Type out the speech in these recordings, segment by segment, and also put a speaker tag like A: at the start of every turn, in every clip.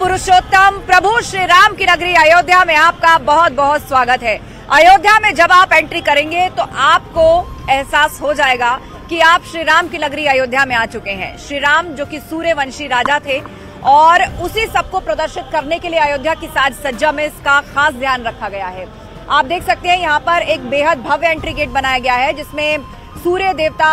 A: पुरुषोत्तम प्रभु श्री राम की नगरी अयोध्या में आपका बहुत बहुत स्वागत है। अयोध्या में जब आप एंट्री करेंगे तो आपको एहसास हो जाएगा कि आप श्री राम की नगरी अयोध्या में आ चुके हैं। श्री राम जो कि सूर्यवंशी राजा थे और उसी सबको प्रदर्शित करने के लिए अयोध्या की साज सज्जा में इसका खास ध्यान रखा गया है। आप देख सकते हैं यहाँ पर एक बेहद भव्य एंट्री गेट बनाया गया है जिसमें सूर्य देवता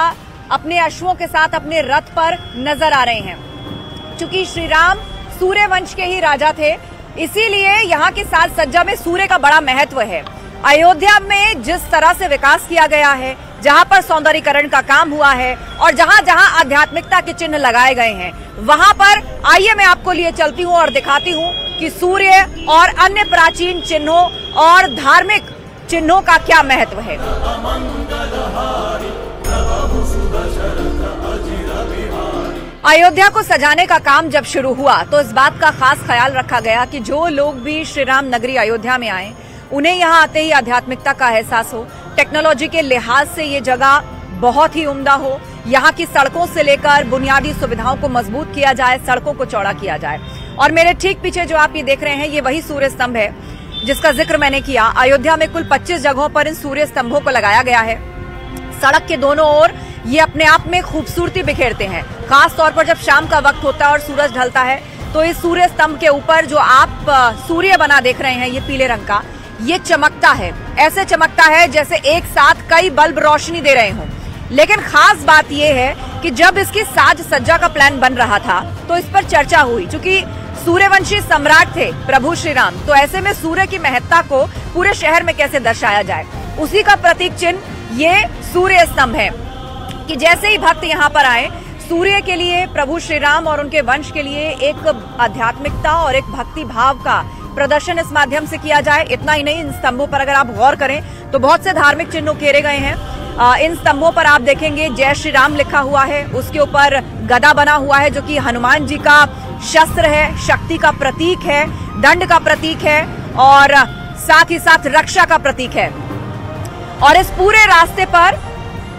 A: अपने अश्वों के साथ अपने रथ पर नजर आ रहे हैं। चूंकि श्री राम सूर्यवंश के ही राजा थे, इसीलिए यहाँ की साज सज्जा में सूर्य का बड़ा महत्व है। अयोध्या में जिस तरह से विकास किया गया है, जहाँ पर सौंदर्यीकरण का काम हुआ है और जहाँ जहाँ आध्यात्मिकता के चिन्ह लगाए गए हैं, वहाँ पर आइए मैं आपको लिए चलती हूँ और दिखाती हूँ कि सूर्य और अन्य प्राचीन चिन्हों और धार्मिक चिन्हों का क्या महत्व है। अयोध्या को सजाने का काम जब शुरू हुआ तो इस बात का खास ख्याल रखा गया कि जो लोग भी श्री राम नगरी अयोध्या में आए उन्हें यहाँ आते ही आध्यात्मिकता का एहसास हो। टेक्नोलॉजी के लिहाज से ये जगह बहुत ही उम्दा हो। यहाँ की सड़कों से लेकर बुनियादी सुविधाओं को मजबूत किया जाए, सड़कों को चौड़ा किया जाए। और मेरे ठीक पीछे जो आप ये देख रहे हैं, ये वही सूर्य स्तंभ है जिसका जिक्र मैंने किया। अयोध्या में कुल 25 जगहों पर इन सूर्य स्तंभों को लगाया गया है। सड़क के दोनों ओर ये अपने आप में खूबसूरती बिखेरते हैं। खास तौर पर जब शाम का वक्त होता है और सूरज ढलता है तो इस सूर्य स्तंभ के ऊपर जो आप सूर्य बना देख रहे हैं, ये पीले रंग का, ये चमकता है। ऐसे चमकता है जैसे एक साथ कई बल्ब रोशनी दे रहे हों। लेकिन खास बात यह है कि जब इसकी साज सज्जा का प्लान बन रहा था तो इस पर चर्चा हुई। चूंकि सूर्यवंशी सम्राट थे प्रभु श्री राम, तो ऐसे में सूर्य की महत्ता को पूरे शहर में कैसे दर्शाया जाए, उसी का प्रतीक चिन्ह ये सूर्य स्तंभ है कि जैसे ही भक्त यहाँ पर आए, सूर्य के लिए, प्रभु श्री राम और उनके वंश के लिए एक आध्यात्मिकता और एक भक्ति भाव का प्रदर्शन इस माध्यम से किया जाए। इतना ही नहीं, इन स्तंभों पर अगर आप गौर करें तो बहुत से धार्मिक चिन्ह उकेरे गए हैं। इन स्तंभों पर आप देखेंगे जय श्री राम लिखा हुआ है, उसके ऊपर गदा बना हुआ है जो कि हनुमान जी का शस्त्र है, शक्ति का प्रतीक है, दंड का प्रतीक है और साथ ही साथ रक्षा का प्रतीक है। और इस पूरे रास्ते पर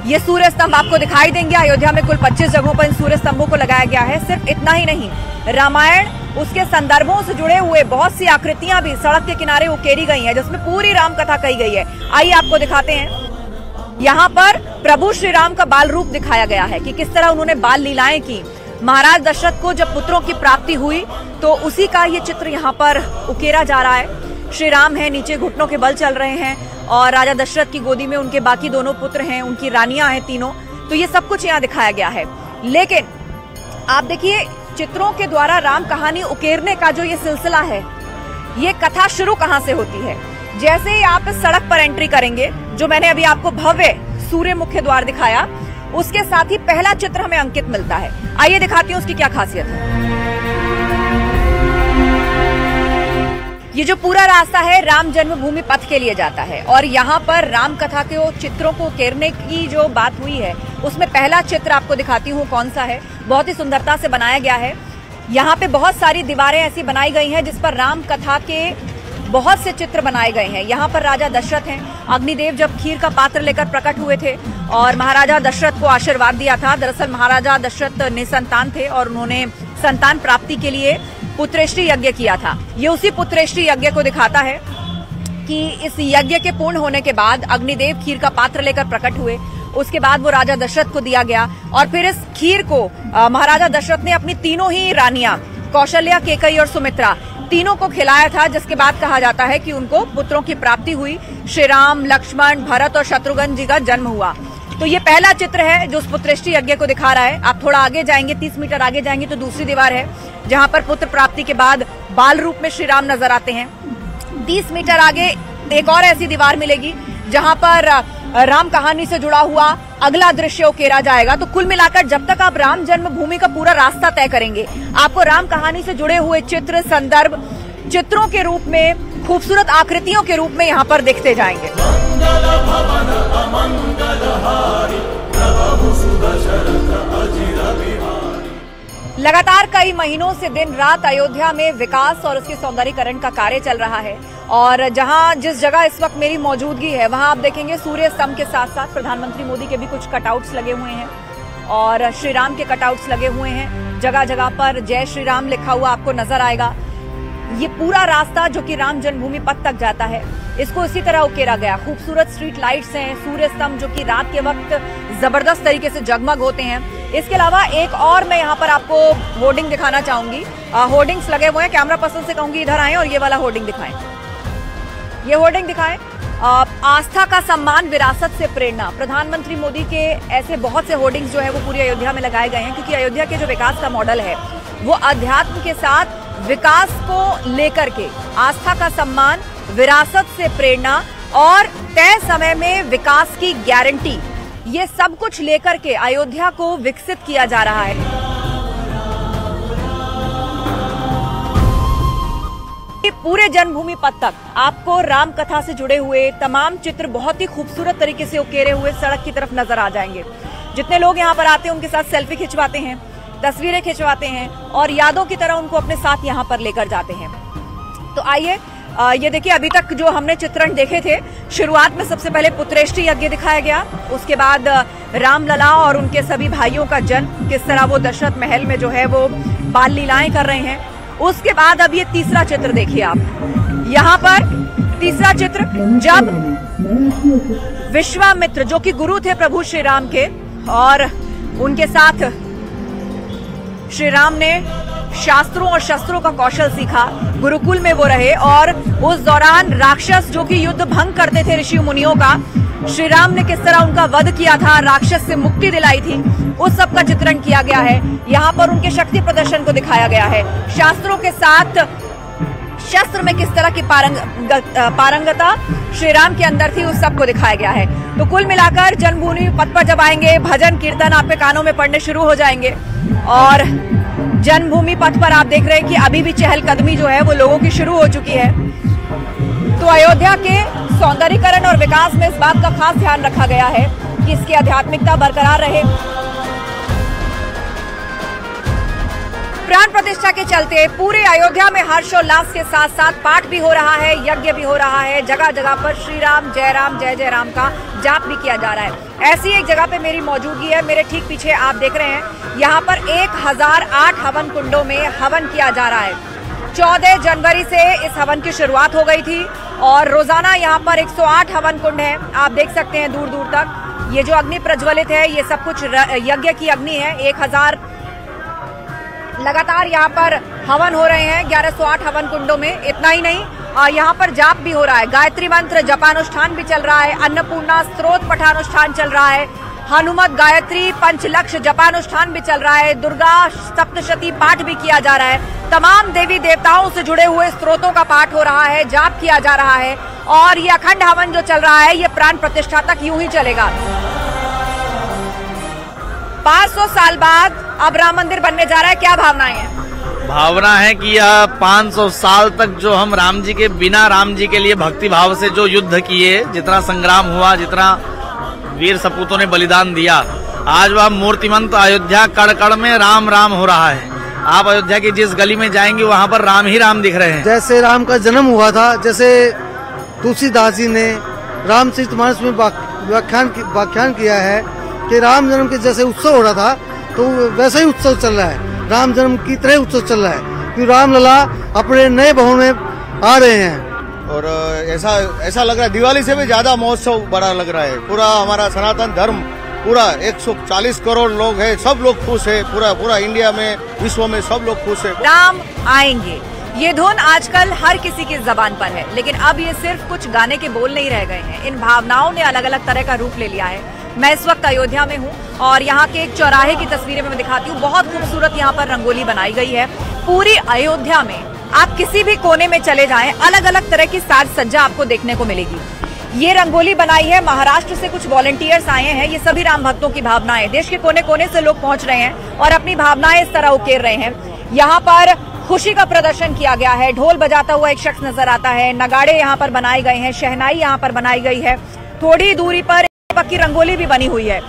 A: ये सूर्य स्तंभ आपको दिखाई देंगे। अयोध्या में कुल 25 जगहों पर इन सूर्य स्तंभों को लगाया गया है। सिर्फ इतना ही नहीं, रामायण, उसके संदर्भों से जुड़े हुए बहुत सी आकृतियां भी सड़क के किनारे उकेरी गई हैं जिसमें पूरी राम कथा कही गई है। आइए आपको दिखाते हैं। यहाँ पर प्रभु श्री राम का बाल रूप दिखाया गया है कि किस तरह उन्होंने बाल लीलाएं की। महाराज दशरथ को जब पुत्रों की प्राप्ति हुई तो उसी का ये चित्र यहाँ पर उकेरा जा रहा है। श्री राम है, नीचे घुटनों के बल चल रहे हैं और राजा दशरथ की गोदी में उनके बाकी दोनों पुत्र हैं, उनकी रानियां हैं तीनों। तो ये सब कुछ यहाँ दिखाया गया है। लेकिन आप देखिए, चित्रों के द्वारा राम कहानी उकेरने का जो ये सिलसिला है, ये कथा शुरू कहाँ से होती है। जैसे ही आप इस सड़क पर एंट्री करेंगे, जो मैंने अभी आपको भव्य सूर्य मुख्य द्वार दिखाया, उसके साथ ही पहला चित्र हमें अंकित मिलता है। आइए दिखाती हूँ उसकी क्या खासियत है। ये जो पूरा रास्ता है राम जन्मभूमि पथ के लिए जाता है और यहाँ पर राम कथा के चित्रों को उकेरने की जो बात हुई है, उसमें पहला चित्र आपको दिखाती हूँ कौन सा है। बहुत ही सुंदरता से बनाया गया है। यहाँ पे बहुत सारी दीवारें ऐसी बनाई गई हैं जिस पर राम कथा के बहुत से चित्र बनाए गए हैं। यहाँ पर राजा दशरथ हैं। अग्निदेव जब खीर का पात्र लेकर प्रकट हुए थे और महाराजा दशरथ को आशीर्वाद दिया था। दरअसल महाराजा दशरथ निसंतान थे और उन्होंने संतान प्राप्ति के लिए पुत्रेष्टि यज्ञ किया था। ये उसी पुत्रेष्टि यज्ञ को दिखाता है कि इस यज्ञ के पूर्ण होने के बाद अग्निदेव खीर का पात्र लेकर प्रकट हुए। उसके बाद वो राजा दशरथ को दिया गया और फिर इस खीर को महाराजा दशरथ ने अपनी तीनों ही रानियां, कौशल्या, केकई और सुमित्रा, तीनों को खिलाया था। जिसके बाद कहा जाता है कि उनको पुत्रों की प्राप्ति हुई। श्री राम, लक्ष्मण, भरत और शत्रुघ्न जी का जन्म हुआ। तो ये पहला चित्र है जो उस पुत्रेष्टि यज्ञ को दिखा रहा है। आप थोड़ा आगे जाएंगे, 30 मीटर आगे जाएंगे तो दूसरी दीवार है जहां पर पुत्र प्राप्ति के बाद बाल रूप में श्री राम नजर आते हैं। 30 मीटर आगे एक और ऐसी दीवार मिलेगी जहां पर राम कहानी से जुड़ा हुआ अगला दृश्य उकेरा जाएगा। तो कुल मिलाकर जब तक आप राम जन्मभूमि का पूरा रास्ता तय करेंगे, आपको राम कहानी से जुड़े हुए चित्र, संदर्भ, चित्रों के रूप में, खूबसूरत आकृतियों के रूप में यहाँ पर दिखते जाएंगे। लगातार कई महीनों से दिन रात अयोध्या में विकास और उसके सौंदर्यीकरण का कार्य चल रहा है और जिस जगह इस वक्त मेरी मौजूदगी है वहां आप देखेंगे सूर्य स्तंभ के साथ साथ प्रधानमंत्री मोदी के भी कुछ कटआउट्स लगे हुए हैं और श्री राम के कटआउट्स लगे हुए हैं। जगह जगह पर जय श्री राम लिखा हुआ आपको नजर आएगा। ये पूरा रास्ता जो कि राम जन्मभूमि पथ तक जाता है, इसको इसी तरह उकेरा गया। खूबसूरत स्ट्रीट लाइट्स हैं, सूर्य स्तंभ जो कि रात के वक्त जबरदस्त तरीके से जगमग होते हैं। इसके अलावा एक और मैं यहाँ पर आपको होर्डिंग दिखाना चाहूंगी। होर्डिंग्स लगे हुए हैं, कैमरा पर्सन से कहूंगी इधर आए और ये वाला होर्डिंग दिखाएं। ये होर्डिंग दिखाएं, आस्था का सम्मान, विरासत से प्रेरणा। प्रधानमंत्री मोदी के ऐसे बहुत से होर्डिंग्स जो है वो पूरी अयोध्या में लगाए गए हैं, क्योंकि अयोध्या के जो विकास का मॉडल है वो अध्यात्म के साथ विकास को लेकर के आस्था का सम्मान, विरासत से प्रेरणा और तय समय में विकास की गारंटी, ये सब कुछ लेकर के अयोध्या को विकसित किया जा रहा है। पूरे जन्मभूमि पथ तक आपको राम कथा से जुड़े हुए तमाम चित्र बहुत ही खूबसूरत तरीके से उकेरे हुए सड़क की तरफ नजर आ जाएंगे। जितने लोग यहाँ पर आते हैं उनके साथ सेल्फी खिंचवाते हैं, तस्वीरें खिंचवाते हैं और यादों की तरह उनको अपने साथ यहाँ पर लेकर जाते हैं। तो आइए ये देखिए, अभी तक जो हमने चित्रण देखे थे, शुरुआत में सबसे पहले पुत्रेष्टि यज्ञ दिखाया गया, उसके बाद रामलला और उनके सभी भाइयों का जन्म, किस तरह वो दशरथ महल में जो है वो बाल लीलाएं कर रहे हैं। उसके बाद अब ये तीसरा चित्र देखिए आप, यहाँ पर तीसरा चित्र जब विश्वामित्र जो कि गुरु थे प्रभु श्री राम के, और उनके साथ श्री राम ने शास्त्रों और शस्त्रों का कौशल सीखा, गुरुकुल में वो रहे और उस दौरान राक्षस जो कि युद्ध भंग करते थे ऋषि मुनियों का, श्री राम ने किस तरह उनका वध किया था, राक्षस से मुक्ति दिलाई थी, उस सब का चित्रण किया गया है। यहाँ पर उनके शक्ति प्रदर्शन को दिखाया गया है, शास्त्रों के साथ शस्त्र में किस तरह की पारंगता श्री राम के अंदर थी, उस सब को दिखाया गया है। तो कुल मिलाकर जन्मभूमि पथ पर जब आएंगे, भजन कीर्तन आपके कानों में पड़ने शुरू हो जाएंगे और जन्मभूमि पथ पर आप देख रहे हैं कि अभी भी चहलकदमी जो है वो लोगों की शुरू हो चुकी है। तो अयोध्या के सौंदर्यीकरण और विकास में इस बात का खास ध्यान रखा गया है कि इसकी आध्यात्मिकता बरकरार रहे। प्राण प्रतिष्ठा के चलते पूरे अयोध्या में हर्षोल्लास के साथ साथ पाठ भी हो रहा है, यज्ञ भी हो रहा है, जगह जगह पर श्री राम जय जय राम का जाप भी किया जा रहा है। ऐसी एक जगह पे मेरी मौजूदगी है, मेरे ठीक पीछे आप देख रहे हैं, यहाँ पर 1008 हवन कुंडों में हवन किया जा रहा है। 14 जनवरी से इस हवन की शुरुआत हो गई थी और रोजाना यहाँ पर 108 हवन कुंड हैं, आप देख सकते हैं दूर दूर तक। ये जो अग्नि प्रज्वलित है ये सब कुछ यज्ञ की अग्नि है। 1000 लगातार यहाँ पर हवन हो रहे हैं 1108 हवन कुंडों में। इतना ही नहीं, यहाँ पर जाप भी हो रहा है, गायत्री मंत्र जपानुष्ठान भी चल रहा है, अन्नपूर्णा स्त्रोत पठानुष्ठान चल रहा है, हनुमत गायत्री पंचलक्ष जपानुष्ठान भी चल रहा है, दुर्गा सप्तशती पाठ भी किया जा रहा है। तमाम देवी देवताओं से जुड़े हुए स्त्रोतों का पाठ हो रहा है, जाप किया जा रहा है और ये अखंड हवन जो चल रहा है ये प्राण प्रतिष्ठा तक यूं ही चलेगा। 500 साल बाद अब राम मंदिर बनने जा रहा है, क्या भावनाएं हैं?
B: भावना है कि यह 500 साल तक जो हम राम जी के बिना राम जी के लिए भक्ति भाव से जो युद्ध किए, जितना संग्राम हुआ, जितना वीर सपूतों ने बलिदान दिया, आज वह मूर्तिमंत अयोध्या कड़ कड़ में राम राम हो रहा है। आप अयोध्या की जिस गली में जाएंगे वहाँ पर राम ही राम दिख रहे हैं।
C: जैसे राम का जन्म हुआ था, जैसे तुलसीदास जी ने रामचरितमानस में व्याख्यान किया है कि राम जन्म के जैसे उत्सव हो रहा था, तो वैसा ही उत्सव चल रहा है, राम जन्म की तरह उत्सव चल रहा है, क्योंकि रामलला अपने नए भवन में आ रहे हैं।
D: और ऐसा लग रहा है दिवाली से भी ज्यादा महोत्सव बड़ा लग रहा है। पूरा हमारा सनातन धर्म पूरा 140 करोड़ लोग हैं, सब लोग खुश है, पूरा इंडिया में, विश्व में सब लोग खुश है।
A: राम आएंगे, ये धुन आजकल हर किसी की जबान पर है, लेकिन अब ये सिर्फ कुछ गाने के बोल नहीं रह गए हैं, इन भावनाओं ने अलग अलग तरह का रूप ले लिया है। मैं इस वक्त अयोध्या में हूँ और यहाँ के एक चौराहे की तस्वीरें मैं दिखाती हूँ। बहुत खूबसूरत यहाँ पर रंगोली बनाई गई है। पूरी अयोध्या में आप किसी भी कोने में चले जाएं, अलग अलग तरह की साज सज्जा आपको देखने को मिलेगी। ये रंगोली बनाई है, महाराष्ट्र से कुछ वॉलंटियर्स आए हैं, ये सभी राम भक्तों की भावनाएं, देश के कोने कोने से लोग पहुंच रहे हैं और अपनी भावनाएं इस तरह उकेर रहे हैं। यहाँ पर खुशी का प्रदर्शन किया गया है, ढोल बजाता हुआ एक शख्स नजर आता है, नगाड़े यहाँ पर बनाए गए हैं, शहनाई यहाँ पर बनाई गई है, थोड़ी दूरी पर पक्की रंगोली भी बनी हुई है।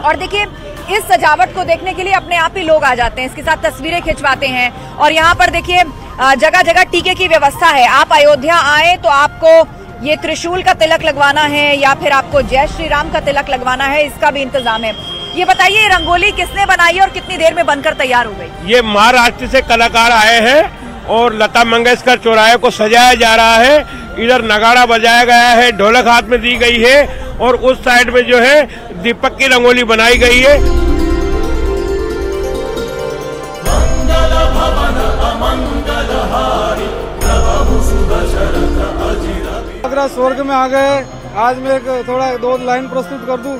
A: और देखिए, इस सजावट को देखने के लिए अपने आप ही लोग आ जाते हैं, इसके साथ तस्वीरें खिंचवाते हैं। और यहाँ पर देखिए जगह जगह टीके की व्यवस्था है। आप अयोध्या आए तो आपको ये त्रिशूल का तिलक लगवाना है या फिर आपको जय श्री राम का तिलक लगवाना है, इसका भी इंतजाम है। ये बताइए, ये रंगोली किसने बनाई और कितनी देर में बनकर तैयार हो गई?
E: ये महाराष्ट्र से कलाकार आए हैं और लता मंगेशकर चौराहे को सजाया जा रहा है। इधर नगाड़ा बजाया गया है, ढोलक हाथ में दी गई है और उस साइड में जो है दीपक की रंगोली बनाई गई है।
C: अगर स्वर्ग में आ गए, आज मैं एक थोड़ा 2 लाइन प्रस्तुत कर दूं।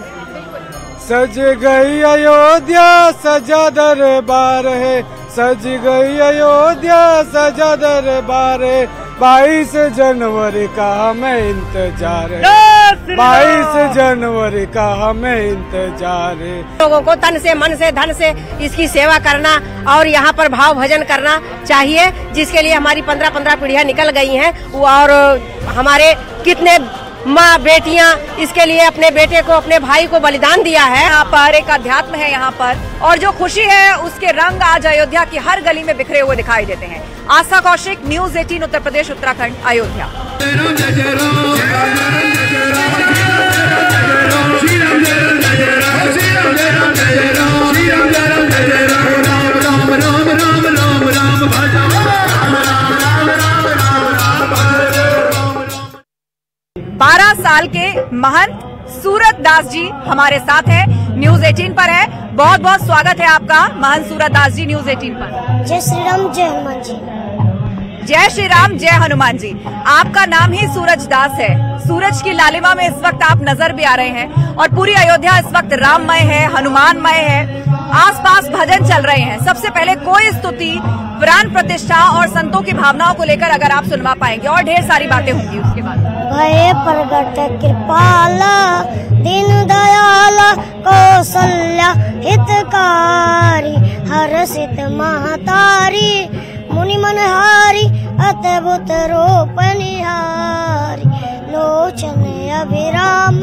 C: सज गई अयोध्या सजा दरबार है, सज गई अयोध्या सजा दरबार है, 22 जनवरी का हमें इंतजार है, 22 जनवरी का हमें इंतजार है।
F: लोगों को तन से मन से धन से इसकी सेवा करना और यहाँ पर भाव भजन करना चाहिए, जिसके लिए हमारी 15-15 पीढ़ियाँ निकल गई हैं और हमारे कितने माँ बेटियाँ इसके लिए अपने बेटे को अपने भाई को बलिदान दिया है।
A: यहाँ पर एक अध्यात्म है यहाँ पर, और जो खुशी है उसके रंग आज अयोध्या की हर गली में बिखरे हुए दिखाई देते हैं। आस्था कौशिक, न्यूज़ 18 उत्तर प्रदेश उत्तराखंड, अयोध्या। साल के महंत सूरत दास जी हमारे साथ हैं, न्यूज़ 18 पर है। बहुत बहुत स्वागत है आपका महंत सूरत दास जी न्यूज़ 18 पर।
G: जय श्री राम जय हनुमान जी।
A: जय श्री राम जय हनुमान जी। आपका नाम ही सूरज दास है। सूरज की लालिमा में इस वक्त आप नजर भी आ रहे हैं और पूरी अयोध्या इस वक्त राममय है, हनुमानमय है। आसपास भजन चल रहे हैं। सबसे पहले कोई स्तुति, प्राण प्रतिष्ठा और संतों की भावनाओं को लेकर अगर आप सुनवा पाएंगे, और ढेर सारी बातें होंगी उसके बाद।
G: भय प्रगट कृपाला दीन दयाला कौशल्या हितकारी हर्षित महतारी मुनि मनहारी अद्भुत रूप निहारी लोचन अभिराम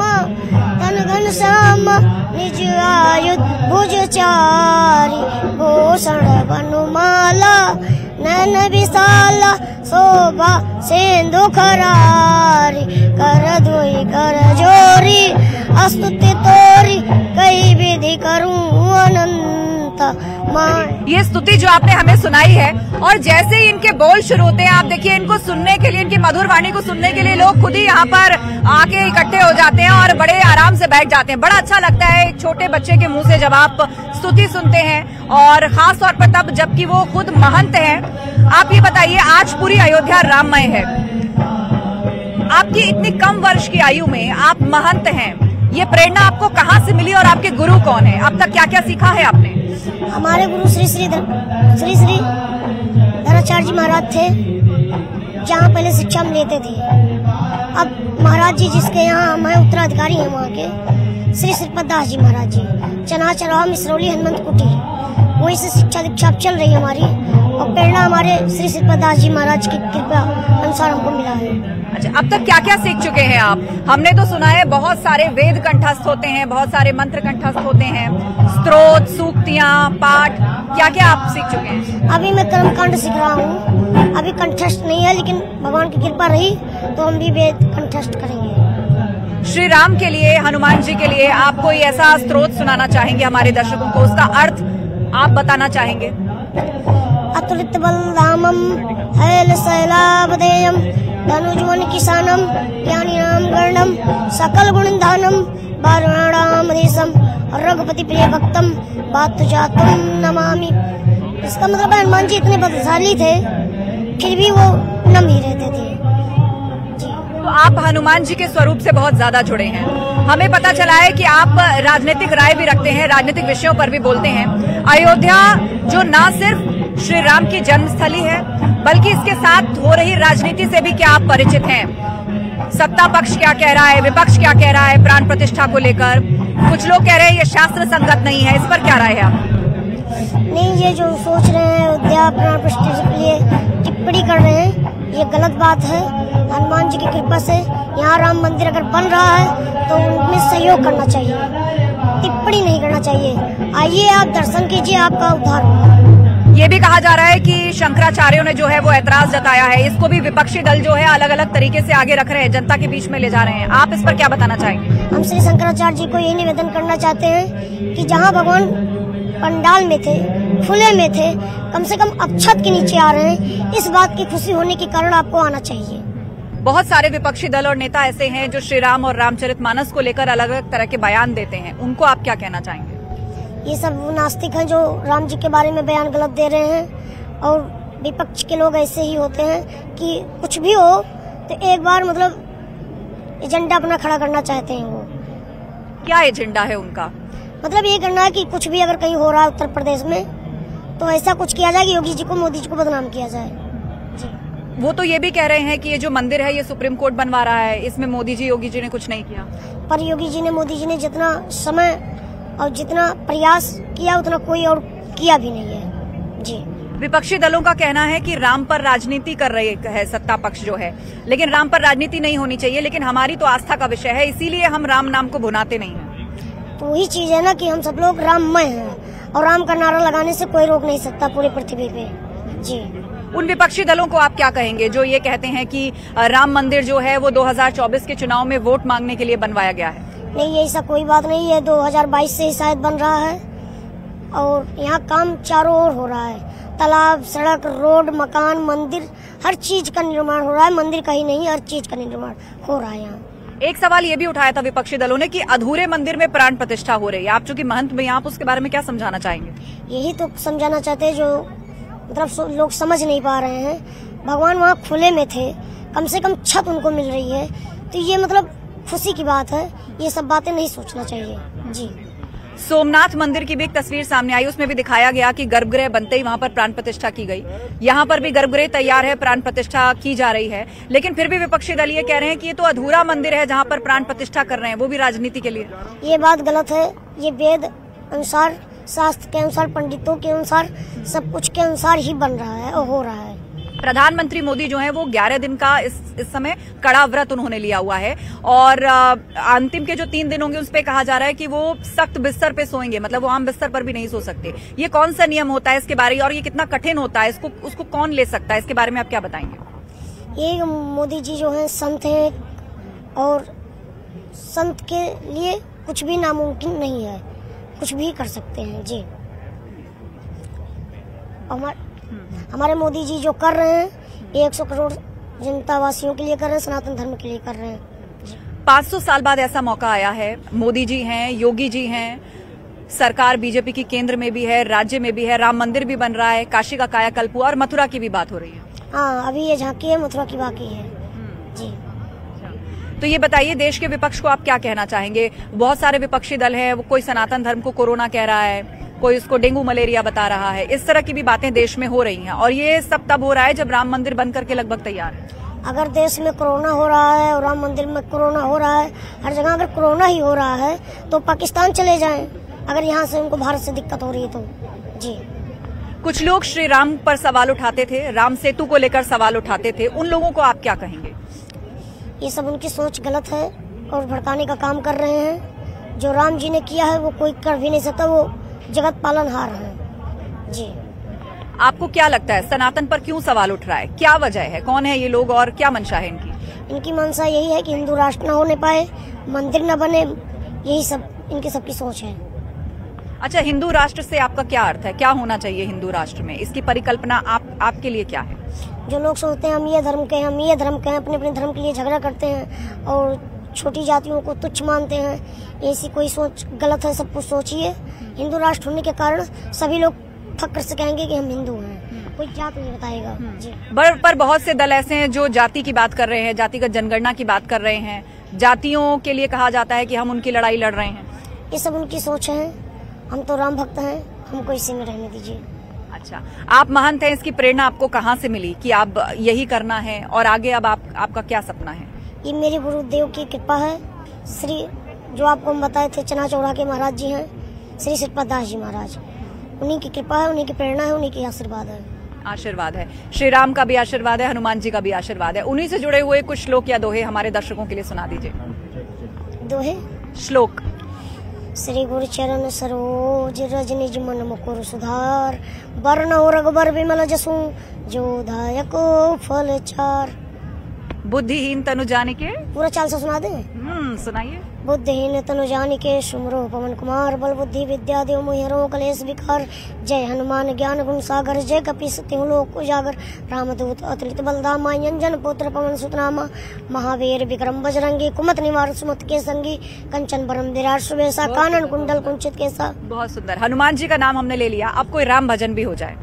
G: तन घन श्याम निज आयुध भुज चारी भूषण वनुमाला नैन विशाला शोभा सिंधु खरारी कर धोई कर जोरी स्तुति तोरी कई विधि करूं अनंत।
A: ये स्तुति जो आपने हमें सुनाई है, और जैसे ही इनके बोल शुरू होते हैं, आप देखिए इनको सुनने के लिए, इनकी मधुर वाणी को सुनने के लिए लोग खुद ही यहाँ पर आके इकट्ठे हो जाते हैं और बड़े आराम से बैठ जाते हैं। बड़ा अच्छा लगता है एक छोटे बच्चे के मुंह से जब आप स्तुति सुनते हैं, और खास तौर पर तब जबकि वो खुद महंत हैं। आप ये बताइए, आज पूरी अयोध्या राममय है, आपकी इतनी कम वर्ष की आयु में आप महंत हैं, ये प्रेरणा आपको कहाँ से मिली और आपके गुरु कौन है? अब तक क्या क्या सीखा है आपने?
G: हमारे गुरु श्री श्री धराचार्य जी महाराज थे, जहाँ पहले शिक्षा हम लेते थे। अब महाराज जी जिसके यहाँ हमारे उत्तराधिकारी हैं, वहाँ के श्री श्रीपद दास जी महाराज जी, चना चरवा मिसरौली हनुमंत कुटी, वहीं से शिक्षा दीक्षा चल रही है हमारी, और प्रेरणा हमारे श्री श्रीपद दास जी महाराज की कृपा अनुसार हमको मिला है।
A: अच्छा, अब तक क्या क्या सीख चुके हैं आप? हमने तो सुना है बहुत सारे वेद कंठस्थ होते हैं, बहुत सारे मंत्र कंठस्थ होते हैं, स्तोत्र, सूक्तियाँ, पाठ, क्या क्या आप सीख चुके हैं?
G: अभी मैं कर्मकांड सीख रहा हूँ, अभी कंठस्थ नहीं है, लेकिन भगवान की कृपा रही तो हम भी वेद कंठस्थ करेंगे।
A: श्री राम के लिए, हनुमान जी के लिए आप कोई ऐसा स्तोत्र सुनाना चाहेंगे हमारे दर्शकों को? उसका अर्थ आप बताना चाहेंगे?
G: अतुलित बलधामम हैल शैलावदेयम धनुजवन किसानम ज्ञानी नाम गणम सकल गुण दानम वारुणाम देशम रघुपति प्रिय भक्तम बातु जातुम नमामि। इसका मतलब हनुमान जी इतने बलशाली थे, फिर भी वो नम ही रहते थे।
A: तो आप हनुमान जी के स्वरूप से बहुत ज्यादा जुड़े हैं। हमें पता चला है कि आप राजनीतिक राय भी रखते हैं, राजनीतिक विषयों पर भी बोलते हैं। अयोध्या जो ना सिर्फ श्री राम की जन्मस्थली है, बल्कि इसके साथ हो रही राजनीति से भी क्या आप परिचित हैं? सत्ता पक्ष क्या कह रहा है, विपक्ष क्या कह रहा है प्राण प्रतिष्ठा को लेकर? कुछ लोग कह रहे हैं ये शास्त्र संगत नहीं है, इस पर क्या राय है आप?
G: नहीं, ये जो सोच रहे हैं अयोध्या प्राण प्रतिष्ठा के लिए टिप्पणी कर रहे हैं, ये गलत बात है। हनुमान जी की कृपा से यहाँ राम मंदिर अगर बन रहा है तो उनमें सहयोग करना चाहिए, टिप्पणी नहीं करना चाहिए। आइए आप दर्शन कीजिए, आपका उद्धार होगा।
A: ये भी कहा जा रहा है कि शंकराचार्यों ने जो है वो ऐतराज जताया है, इसको भी विपक्षी दल जो है अलग अलग तरीके से आगे रख रहे हैं, जनता के बीच में ले जा रहे हैं। आप इस पर क्या बताना चाहेंगे?
G: हम श्री शंकराचार्य जी को यही निवेदन करना चाहते हैं कि जहाँ भगवान पंडाल में थे, खुले में थे, कम से कम अब छत के नीचे आ रहे हैं। इस बात की खुशी होने के कारण आपको आना चाहिए।
A: बहुत सारे विपक्षी दल और नेता ऐसे हैं जो श्री राम और रामचरितमानस को लेकर अलग अलग तरह के बयान देते हैं, उनको आप क्या कहना चाहेंगे?
G: ये सब नास्तिक हैं जो राम जी के बारे में बयान गलत दे रहे हैं, और विपक्ष के लोग ऐसे ही होते हैं कि कुछ भी हो तो एक बार मतलब एजेंडा अपना खड़ा करना चाहते हैं। वो
A: क्या एजेंडा है उनका?
G: मतलब ये करना है कि कुछ भी अगर कहीं हो रहा है उत्तर प्रदेश में तो ऐसा कुछ किया जाए कि योगी जी को, मोदी जी को बदनाम किया जाए जी।
A: वो तो ये भी कह रहे हैं कि ये जो मंदिर है ये सुप्रीम कोर्ट बनवा रहा है, इसमें मोदी जी, योगी जी ने कुछ नहीं किया।
G: पर योगी जी ने, मोदी जी ने जितना समय और जितना प्रयास किया उतना कोई और किया भी नहीं है जी।
A: विपक्षी दलों का कहना है कि राम पर राजनीति कर रही है सत्ता पक्ष जो है, लेकिन राम पर राजनीति नहीं होनी चाहिए, लेकिन हमारी तो आस्था का विषय है, इसीलिए हम राम नाम को भुनाते नहीं हैं।
G: तो वही चीज है ना कि हम सब लोग राममय हैं, और राम का नारा लगाने से कोई रोक नहीं सकता पूरी पृथ्वी पे जी।
A: उन विपक्षी दलों को आप क्या कहेंगे जो ये कहते हैं कि राम मंदिर जो है वो 2024 के चुनाव में वोट मांगने के लिए बनवाया गया है?
G: नहीं, ऐसा कोई बात नहीं है। 2022 से ही शायद बन रहा है, और यहाँ काम चारों ओर हो रहा है। तालाब, सड़क, रोड, मकान, मंदिर, हर चीज का निर्माण हो रहा है। मंदिर का ही नहीं, हर चीज का निर्माण हो रहा है यहाँ।
A: एक सवाल ये भी उठाया था विपक्षी दलों ने कि अधूरे मंदिर में प्राण प्रतिष्ठा हो रही है। आप चूंकि महंत में, आप उसके बारे में क्या समझाना चाहेंगे?
G: यही तो समझाना चाहते हैं, जो मतलब लोग समझ नहीं पा रहे हैं। भगवान वहाँ खुले में थे, कम से कम छत उनको मिल रही है, तो ये मतलब खुशी की बात है। ये सब बातें नहीं सोचना चाहिए जी।
A: सोमनाथ मंदिर की भी एक तस्वीर सामने आई, उसमें भी दिखाया गया कि गर्भगृह बनते ही वहां पर प्राण प्रतिष्ठा की गई। यहाँ पर भी गर्भगृह तैयार है, प्राण प्रतिष्ठा की जा रही है, लेकिन फिर भी विपक्षी दल ये कह रहे हैं कि ये तो अधूरा मंदिर है जहाँ पर प्राण प्रतिष्ठा कर रहे हैं, वो भी राजनीति के लिए।
G: ये बात गलत है। ये वेद अनुसार, शास्त्र के अनुसार, पंडितों के अनुसार, सब कुछ के अनुसार ही बन रहा है और हो रहा है।
A: प्रधानमंत्री मोदी जो है वो 11 दिन का इस समय कड़ा व्रत उन्होंने लिया हुआ है, और अंतिम के जो 3 दिन होंगे उस पे कहा जा रहा है कि वो सख्त बिस्तर पे सोएंगे, मतलब वो आम बिस्तर पर भी नहीं सो सकते। ये कौन सा नियम होता है इसके बारे में, और ये कितना कठिन होता है, उसको कौन ले सकता है, इसके बारे में आप क्या बताएंगे?
G: ये मोदी जी जो है संत है, और संत के लिए कुछ भी नामुमकिन नहीं है, कुछ भी कर सकते हैं जी। हमारे मोदी जी जो कर रहे हैं, 100 करोड़ जनता वासियों के लिए कर रहे हैं, सनातन धर्म के लिए कर रहे हैं।
A: 500 साल बाद ऐसा मौका आया है, मोदी जी हैं, योगी जी हैं, सरकार बीजेपी की केंद्र में भी है, राज्य में भी है, राम मंदिर भी बन रहा है, काशी का कायाकल्प हुआ और मथुरा की भी बात हो रही है।
G: हाँ, अभी ये झांकी है, मथुरा की बाकी है जी।
A: तो ये बताइए, देश के विपक्ष को आप क्या कहना चाहेंगे? बहुत सारे विपक्षी दल हैं, वो कोई सनातन धर्म को कोरोना कह रहा है, कोई उसको डेंगू मलेरिया बता रहा है, इस तरह की भी बातें देश में हो रही हैं, और ये सब तब हो रहा है जब राम मंदिर बन करके लगभग तैयार है।
G: अगर देश में कोरोना हो रहा है और राम मंदिर में कोरोना हो रहा है, हर जगह अगर कोरोना ही हो रहा है तो पाकिस्तान चले जाएं, अगर यहाँ से उनको भारत से दिक्कत हो रही है तो जी।
A: कुछ लोग श्री राम पर सवाल उठाते थे, राम सेतु को लेकर सवाल उठाते थे, उन लोगों को आप क्या कहेंगे?
G: ये सब उनकी सोच गलत है और भड़काने का काम कर रहे हैं। जो राम जी ने किया है वो कोई कर भी नहीं सकता, वो जगत पालनहार है जी।
A: आपको क्या लगता है सनातन पर क्यों सवाल उठ रहा है, क्या वजह है, कौन है ये लोग और क्या मंशा है इनकी?
G: इनकी मंशा यही है कि हिंदू राष्ट्र न होने पाए, मंदिर न बने, यही सब इनकी सबकी सोच है।
A: अच्छा, हिंदू राष्ट्र से आपका क्या अर्थ है, क्या होना चाहिए हिंदू राष्ट्र में, इसकी परिकल्पना आपके लिए क्या है?
G: जो लोग सोचते हैं हम ये धर्म के हैं, हम ये धर्म के हैं, अपने अपने धर्म के लिए झगड़ा करते हैं और छोटी जातियों को तुच्छ मानते हैं, ऐसी कोई सोच गलत है। सब कुछ सोचिए, हिंदू राष्ट्र होने के कारण सभी लोग फक्र से कहेंगे कि हम हिंदू हैं, कोई जात नहीं बताएगा जी।
A: पर बहुत से दल ऐसे हैं जो जाति की बात कर रहे हैं, जातिगत जनगणना की बात कर रहे हैं, जातियों के लिए कहा जाता है कि हम उनकी लड़ाई लड़ रहे हैं।
G: ये सब उनकी सोच है, हम तो राम भक्त हैं, हमको इसी में रहने दीजिए।
A: अच्छा, आप महंत हैं, इसकी प्रेरणा आपको कहाँ से मिली कि आप यही करना है, और आगे अब आपका क्या सपना है?
G: ये मेरे गुरुदेव की कृपा है। श्री जो आपको हम बताए थे चनाचौड़ा के महाराज जी हैं, श्री श्रीपद दास जी महाराज, उन्हीं की कृपा है, उन्हीं की प्रेरणा है, उन्हीं की आशीर्वाद है।
A: आशीर्वाद है, श्री राम का भी आशीर्वाद है, हनुमान जी का भी आशीर्वाद है। उन्हीं से जुड़े हुए कुछ श्लोक या दोहे हमारे दर्शकों के लिए सुना दीजिए।
G: दोहे
A: श्लोक।
G: श्री गुरु चरण सरोज रज निज मन मुकुर सुधार, वर्ण रघुबर विमल जसु जो दायको फल चार।
A: बुद्धिहीन तनु जानिके।
G: पूरा चाल से सुना दे।
A: सुनाइए।
G: बुद्धिहीन तनु जानिके सुमरो पवन कुमार, बल बुद्धि विद्या देव मोहिरो कलेश विकार। जय हनुमान ज्ञान गुण सागर, जय कपीस तिहु लोक उजागर। रामदूत अतुलित बलधामा, अंजन पुत्र पवन सुत नामा। महावीर विक्रम बजरंगी, कुमत निवार सुमत के संगी। कंचन बरम विराट सुबेसा, कानन कुंडल कुंचित केसा।
A: बहुत सुंदर। हनुमान जी का नाम हमने ले लिया, अब कोई राम भजन भी हो जाए।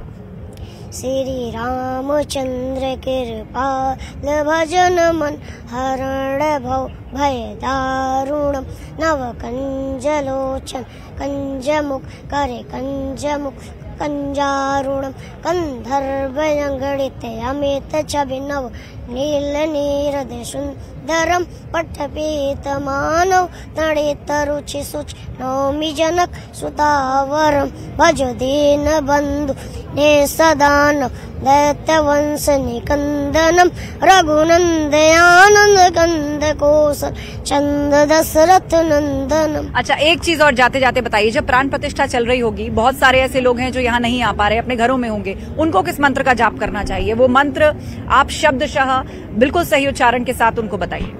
G: श्री रामचंद्र कृपाल भजन मन, हरण भव भय दारुणम। नव कंज लोचन कंज मुख, करे कंज मुख कंजारुणम। कंधर्व गणित अमित छवि, नव नील नीरद सुंदरम। पट्टपीत मानव तड़ित रुचि सुच, नौमि जनक सुतावरम। भज दीन बंधु ने सदानव, दैत्य वंश निकंदनम। रघुनंदयानंद कंद कोसल, चंद दशरथ नंदनम।
A: अच्छा, एक चीज और जाते जाते बताइए, जब प्राण प्रतिष्ठा चल रही होगी, बहुत सारे ऐसे लोग हैं जो यहाँ नहीं आ पा रहे, अपने घरों में होंगे, उनको किस मंत्र का जाप करना चाहिए? वो मंत्र आप शब्दशः बिल्कुल सही उच्चारण के साथ उनको बताइए।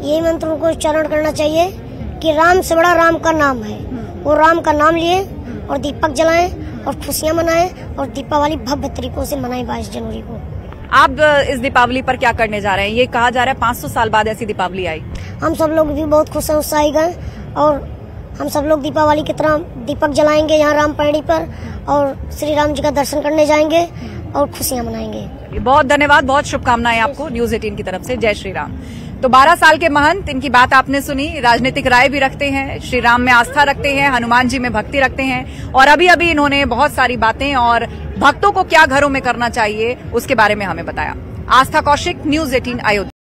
G: ये मंत्र उनको उच्चारण करना चाहिए कि राम से बड़ा राम का नाम है। वो राम का नाम लिए और दीपक जलाएं और खुशियां मनाएं और दीपावली भव्य तरीकों से मनाएं 22 जनवरी को।
A: आप इस दीपावली पर क्या करने जा रहे हैं? ये कहा जा रहा है 500 साल बाद ऐसी दीपावली आई।
G: हम सब लोग भी बहुत खुश हैं, उत्साही गए और हम सब लोग दीपावली की तरह दीपक जलाएंगे यहाँ राम पैड़ी पर और श्री राम जी का दर्शन करने जाएंगे और खुशियां मनाएंगे।
A: बहुत धन्यवाद, बहुत शुभकामनाएं आपको न्यूज़ 18 की तरफ से। जय श्री राम। तो 12 साल के महंत, इनकी बात आपने सुनी, राजनीतिक राय भी रखते हैं, श्री राम में आस्था रखते हैं, हनुमान जी में भक्ति रखते हैं और अभी अभी इन्होंने बहुत सारी बातें और भक्तों को क्या घरों में करना चाहिए उसके बारे में हमें बताया। आस्था कौशिक, न्यूज़ 18 अयोध्या।